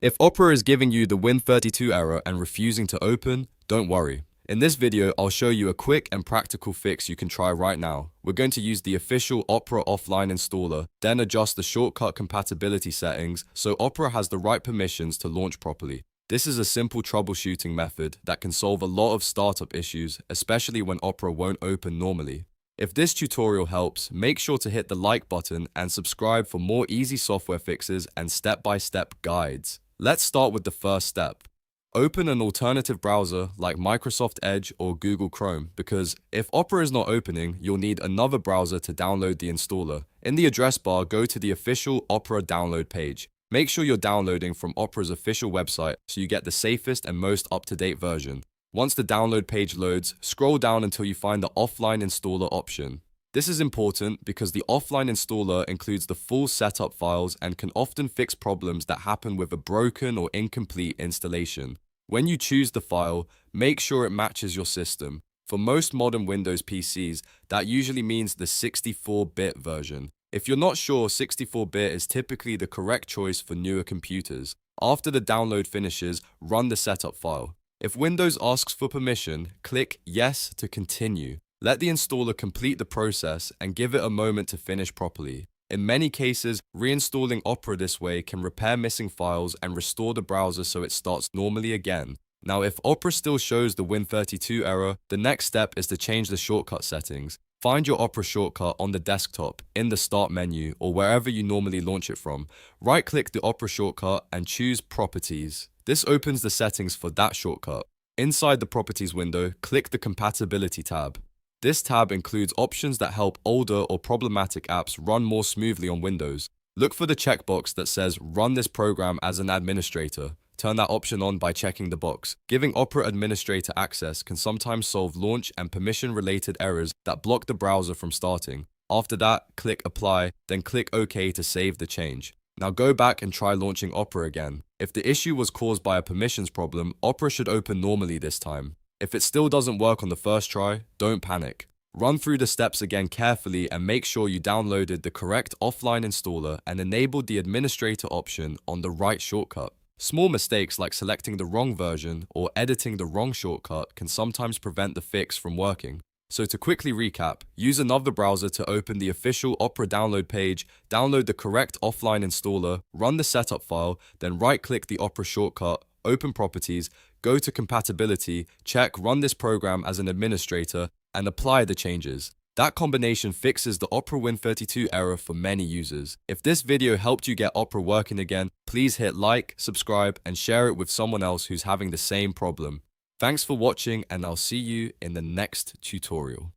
If Opera is giving you the Win32 error and refusing to open, don't worry. In this video, I'll show you a quick and practical fix you can try right now. We're going to use the official Opera offline installer, then adjust the shortcut compatibility settings so Opera has the right permissions to launch properly. This is a simple troubleshooting method that can solve a lot of startup issues, especially when Opera won't open normally. If this tutorial helps, make sure to hit the like button and subscribe for more easy software fixes and step-by-step guides. Let's start with the first step. Open an alternative browser like Microsoft Edge or Google Chrome, because if Opera is not opening, you'll need another browser to download the installer. In the address bar, go to the official Opera download page. Make sure you're downloading from Opera's official website so you get the safest and most up-to-date version. Once the download page loads, scroll down until you find the offline installer option. This is important because the offline installer includes the full setup files and can often fix problems that happen with a broken or incomplete installation. When you choose the file, make sure it matches your system. For most modern Windows PCs, that usually means the 64-bit version. If you're not sure, 64-bit is typically the correct choice for newer computers. After the download finishes, run the setup file. If Windows asks for permission, click Yes to continue. Let the installer complete the process and give it a moment to finish properly. In many cases, reinstalling Opera this way can repair missing files and restore the browser so it starts normally again. Now, if Opera still shows the Win32 error, the next step is to change the shortcut settings. Find your Opera shortcut on the desktop, in the Start menu, or wherever you normally launch it from. Right-click the Opera shortcut and choose Properties. This opens the settings for that shortcut. Inside the Properties window, click the Compatibility tab. This tab includes options that help older or problematic apps run more smoothly on Windows. Look for the checkbox that says Run this program as an administrator. Turn that option on by checking the box. Giving Opera Administrator access can sometimes solve launch and permission-related errors that block the browser from starting. After that, click Apply, then click OK to save the change. Now go back and try launching Opera again. If the issue was caused by a permissions problem, Opera should open normally this time. If it still doesn't work on the first try, don't panic. Run through the steps again carefully and make sure you downloaded the correct offline installer and enabled the administrator option on the right shortcut. Small mistakes like selecting the wrong version or editing the wrong shortcut can sometimes prevent the fix from working. So to quickly recap, use another browser to open the official Opera download page, download the correct offline installer, run the setup file, then right-click the Opera shortcut, open Properties, go to Compatibility, check Run this program as an administrator, and apply the changes. That combination fixes the Opera Win32 error for many users. If this video helped you get Opera working again, please hit like, subscribe, and share it with someone else who's having the same problem. Thanks for watching, and I'll see you in the next tutorial.